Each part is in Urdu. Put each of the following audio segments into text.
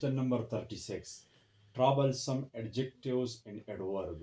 Question number 36. Troublesome adjectives in adverb.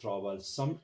troublesome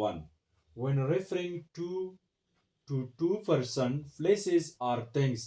1, when referring to two person, places or things,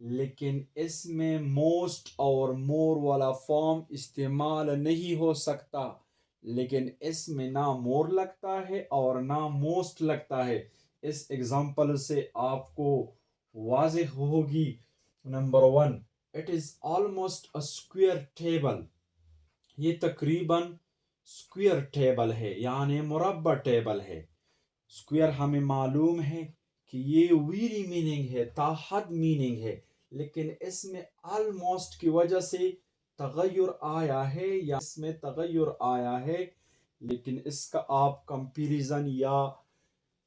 لیکن اس میں موسٹ اور مور والا فارم استعمال نہیں ہو سکتا، لیکن اس میں نہ مور لگتا ہے اور نہ موسٹ لگتا ہے۔ اس ایگزامپل سے آپ کو واضح ہوگی۔ Number 1، it is almost a square table, یہ تقریباً اسکوئر ٹیبل ہے یعنی مربع ٹیبل ہے۔ اسکوئر ہمیں معلوم ہے کہ یہ ویری میننگ ہے، تا حد میننگ ہے، لیکن اس میں آلموسٹ کی وجہ سے تغیر آیا ہے یا اس میں تغیر آیا ہے، لیکن اس کا آپ کمپیریزن یا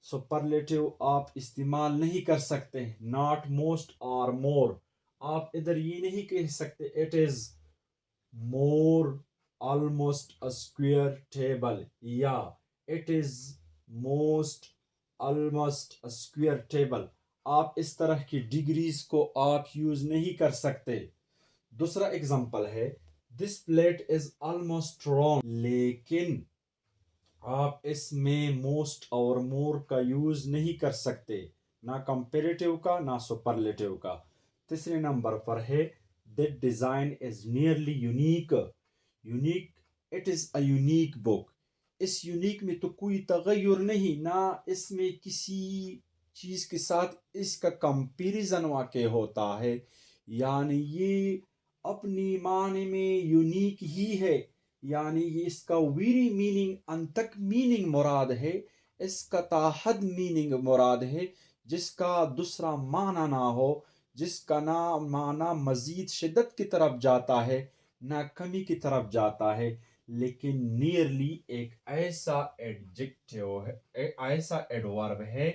سپرلیٹیو آپ استعمال نہیں کر سکتے۔ ناٹ موسٹ اور مور، آپ ادھر یہ نہیں کہہ سکتے it is more almost a square table یا it is most almost a square table۔ آپ اس طرح کی ڈگریز کو آپ یوز نہیں کر سکتے۔ دوسرا ایگزامپل ہے this plate is almost round، لیکن آپ اس میں موسٹ اور مور کا یوز نہیں کر سکتے، نہ کمپیریٹیو کا نہ سپرلیٹیو کا۔ تیسرے نمبر پر ہے that design is nearly unique، unique it is a unique book, اس یونیک میں تو کوئی تغیر نہیں، نہ اس میں کسی چیز کے ساتھ اس کا کمپیریزن واقع ہوتا ہے، یعنی یہ اپنی معنی میں یونیک ہی ہے، یعنی یہ اس کا ویری میننگ انتک میننگ مراد ہے، اس کا تاحد میننگ مراد ہے، جس کا دوسرا معنی نہ ہو، جس کا نہ معنی مزید شدت کی طرف جاتا ہے نہ کمی کی طرف جاتا ہے، لیکن نیئرلی ایک ایسا ایڈجیکٹیو ہے، ایسا ایڈورب ہے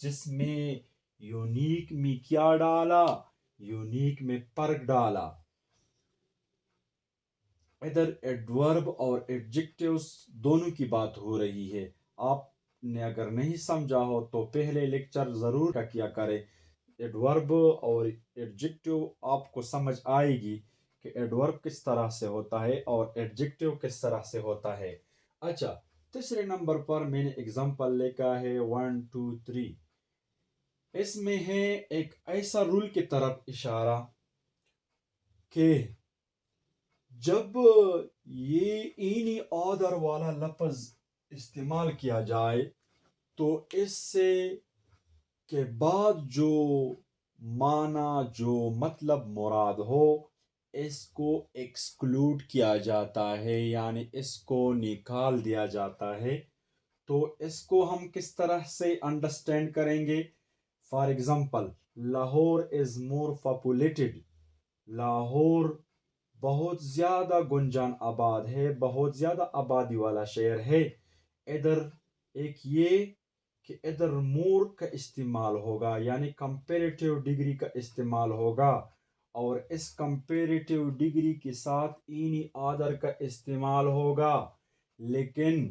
جس میں یونیک میں کیا ڈالا، یونیک میں فرق ڈالا۔ ادھر ایڈورب اور ایڈجیکٹیوز دونوں کی بات ہو رہی ہے۔ آپ نے اگر نہیں سمجھا ہو تو پہلے لیکچر ضرور کا کیا کرے۔ ایڈورب اور ایڈجیکٹیو آپ کو سمجھ آئے گی کہ ایڈورب کس طرح سے ہوتا ہے اور ایڈجیکٹیو کس طرح سے ہوتا ہے۔ اچھا، تیسرے نمبر پر میں نے ایگزامپل لکھا ہے 1 2 3۔ اس میں ہے ایک ایسا رول کی طرف اشارہ کہ جب یہ اینی آدر والا لفظ استعمال کیا جائے تو اس سے کے بعد جو معنی جو مطلب مراد ہو اس کو ایکسکلوڈ کیا جاتا ہے، یعنی اس کو نکال دیا جاتا ہے۔ تو اس کو ہم کس طرح سے انڈرسٹینڈ کریں گے؟ For example, Lahore is more populated, Lahore بہت زیادہ گنجان آباد ہے، بہت زیادہ آبادی والا شہر ہے۔ ادھر ایک یہ کہ ادھر مور کا استعمال ہوگا یعنی کمپیریٹیو ڈگری کا استعمال ہوگا، اور اس کمپیریٹیو ڈگری کے ساتھ اینی آدر کا استعمال ہوگا، لیکن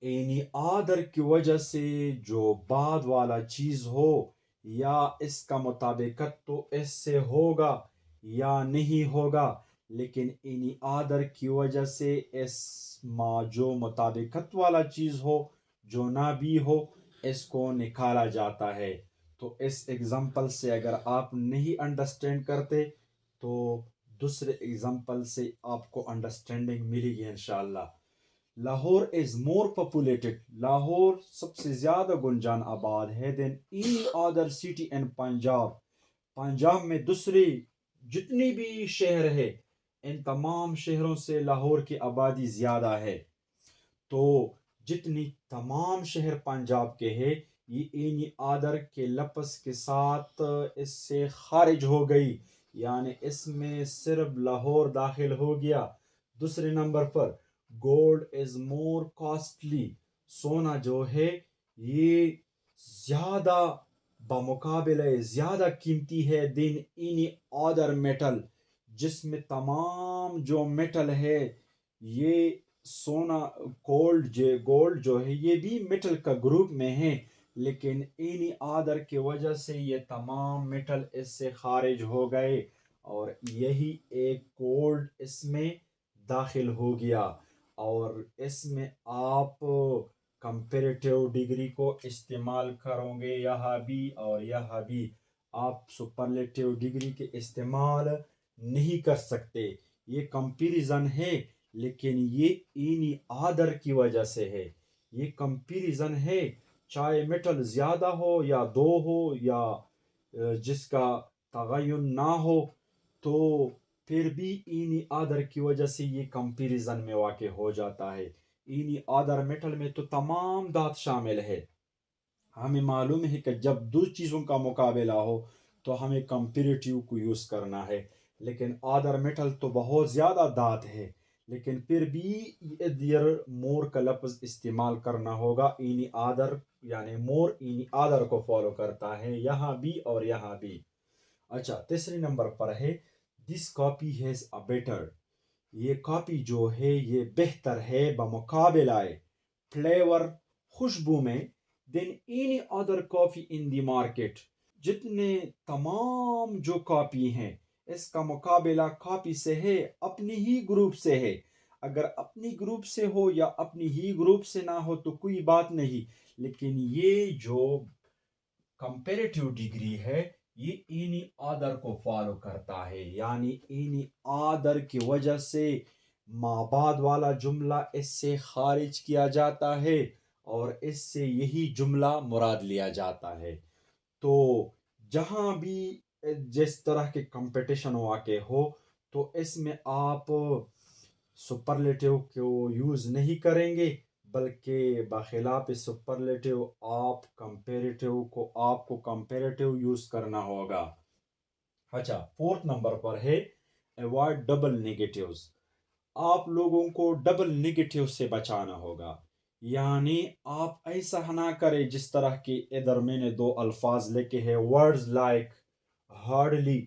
اینی آدر کی وجہ سے جو بعد والا چیز ہو یا اس کا مطابقت تو اس سے ہوگا یا نہیں ہوگا، لیکن اینی آدر کی وجہ سے اس جو مطابقت والا چیز ہو جو نہ بھی ہو اس کو نکالا جاتا ہے۔ تو اس ایگزامپل سے اگر آپ نہیں انڈرسٹینڈ کرتے تو دوسرے ایگزامپل سے آپ کو انڈرسٹینڈنگ ملے گی انشاءاللہ۔ Lahore is more populated, Lahore سب سے زیادہ گنجان آباد ہے then any other city in Punjab, Punjab میں دوسری جتنی بھی شہر ہے ان تمام شہروں سے لاہور کی آبادی زیادہ ہے۔ تو جتنی تمام شہر پنجاب کے ہیں یہ اینی آدر کے لفظ کے ساتھ اس سے خارج ہو گئی، یعنی اس میں صرف لاہور داخل ہو گیا۔ دوسرے نمبر پر گولڈ از مور کاسٹلی، سونا جو ہے یہ زیادہ بمقابلہ زیادہ قیمتی ہے دین اینی آدر میٹل، جس میں تمام جو میٹل ہے یہ سونا گولڈ جو ہے یہ بھی میٹل کا گروپ میں ہے، لیکن اینی آدر کی وجہ سے یہ تمام میٹل اس سے خارج ہو گئے اور یہی ایک گولڈ اس میں داخل ہو گیا، اور اس میں آپ کمپیریٹیو ڈگری کو استعمال کرو گے یہاں بھی اور یہاں بھی۔ آپ سپرلیٹیو ڈگری کے استعمال نہیں کر سکتے. یہ کمپیریزن ہے لیکن یہ اینی آدر کی وجہ سے ہے. یہ کمپیریزن ہے چاہے میٹل زیادہ ہو یا دو ہو یا جس کا تغین نہ ہو تو پھر بھی اینی آدر کی وجہ سے یہ کمپیریزن میں واقع ہو جاتا ہے. اینی آدر میٹل میں تو تمام دھات شامل ہے. ہمیں معلوم ہے کہ جب دو چیزوں کا مقابلہ ہو تو ہمیں کمپیریٹیو کو یوز کرنا ہے، لیکن آدر میٹل تو بہت زیادہ دھات ہے، لیکن پھر بھی ادھر مور کا لفظ استعمال کرنا ہوگا. اینی آدر یعنی مور اینی آدر کو فالو کرتا ہے یہاں بھی اور یہاں بھی. اچھا، تیسرے نمبر پر ہے this coffee has a better. یہ کاپی جو ہے یہ بہتر ہے بمقابلہ فلیور خوشبو میں than any other coffee in the market. جتنے تمام جو کاپی ہیں اس کا مقابلہ کاپی سے ہے، اپنی ہی گروپ سے ہے. اگر اپنی گروپ سے ہو یا اپنی ہی گروپ سے نہ ہو تو کوئی بات نہیں، لیکن یہ جو کمپیریٹیو ڈگری ہے یہ اینی آدر کو فالو کرتا ہے، یعنی اینی آدر کی وجہ سے ما بعد والا جملہ اس سے خارج کیا جاتا ہے اور اس سے یہی جملہ مراد لیا جاتا ہے. تو جہاں بھی جس طرح کے کمپٹیشن واقع ہو تو اس میں آپ سپرلیٹیو کو یوز نہیں کریں گے، بلکہ بخلاف سپرلیٹیو آپ کو کمپیریٹیو یوز کرنا ہوگا. اچھا، فورتھ نمبر پر ہے ایوائڈ ڈبل نیگیٹیوز. آپ لوگوں کو ڈبل نیگیٹیو سے بچانا ہوگا، یعنی آپ ایسا نہ کریں جس طرح کی ادھر میں نے دو الفاظ لکھے ہیں ورڈز لائک ہارڈلی،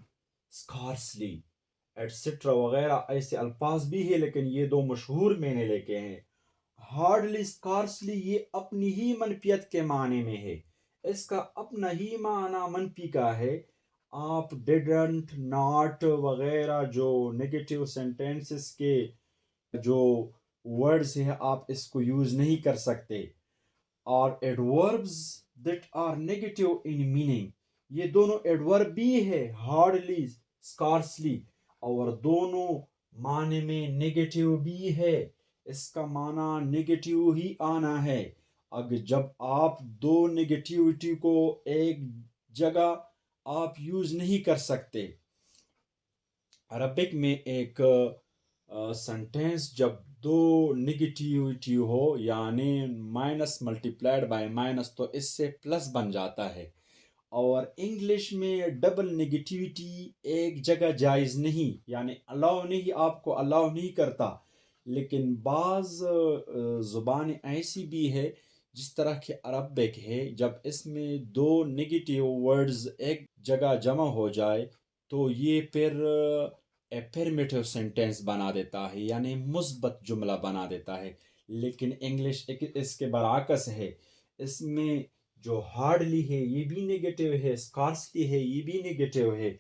اسکارسلی ایٹسٹرا وغیرہ ایسے الفاظ بھی ہیں، لیکن یہ دو مشہور میں نے لکھے ہیں. ہارڈلی اسکارسلی یہ اپنی ہی منفیت کے معنی میں ہے، اس کا اپنا ہی معنی منفی کا ہے. آپ ڈیڈنٹ ناٹ وغیرہ جو نیگیٹیو سینٹینسز کے جو ورڈز ہیں آپ اس کو یوز نہیں کر سکتے. اور adverbs that are negative in meaning, یہ دونوں ایڈورب بھی ہے ہارڈلی اسکارسلی اور دونوں معنی میں نیگیٹیو بھی ہے. اس کا معنی نیگیٹیو ہی آنا ہے. اگر جب آپ دو نیگیٹیوٹی کو ایک جگہ آپ یوز نہیں کر سکتے. عربک میں ایک سنٹینس جب دو نگیٹیوٹی ہو یعنی مائنس ملٹیپلائڈ بائی مائنس تو اس سے پلس بن جاتا ہے. اور انگلش میں ڈبل نگیٹیوٹی ایک جگہ جائز نہیں، یعنی الاؤ نہیں، آپ کو الاؤ نہیں کرتا. لیکن بعض زبانیں ایسی بھی ہے جس طرح کے عربک ہے، جب اس میں دو نگیٹیو ورڈز ایک جگہ جمع ہو جائے تو یہ پھر افرمیٹیو سینٹینس بنا دیتا ہے، یعنی مثبت جملہ بنا دیتا ہے. لیکن انگلش اس کے برعکس ہے، اس میں جو ہارڈلی ہے یہ بھی نیگیٹیو ہے، اسکارسلی ہے یہ بھی نیگیٹیو ہے.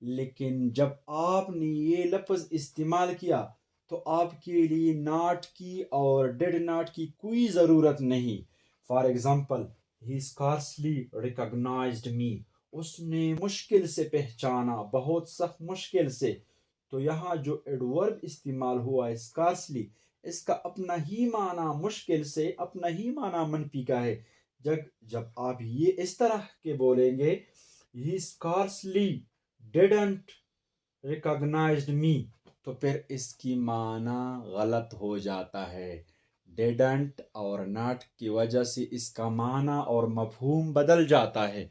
لیکن جب آپ نے یہ لفظ استعمال کیا تو آپ کے لیے ناٹ کی اور ڈیڈ ناٹ کی کوئی ضرورت نہیں. فار ایگزامپل ہی اسکارسلی ریکگنائزڈ می، اس نے مشکل سے پہچانا، بہت سخت مشکل سے. تو یہاں جو ایڈورب استعمال ہوا ہے اسکارسلی، اس کا اپنا ہی معنی مشکل سے، اپنا ہی معنی منفی کا ہے. جب آپ یہ اس طرح کے بولیں گے ہی اسکارسلی ڈیڈنٹ ریکگنائزڈ می تو پھر اس کی معنی غلط ہو جاتا ہے. ڈیڈنٹ اور ناٹ کی وجہ سے اس کا معنی اور مفہوم بدل جاتا ہے.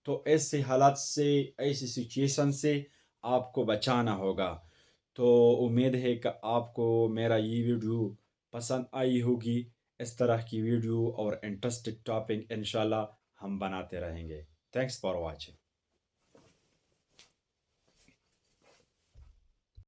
تو ایسے حالات سے، ایسی سچویشن سے آپ کو بچانا ہوگا. تو امید ہے کہ آپ کو میرا یہ ویڈیو پسند آئی ہوگی. اس طرح کی ویڈیو اور انٹرسٹنگ ٹاپک انشاءاللہ ہم بناتے رہیں گے. Thanks for watching.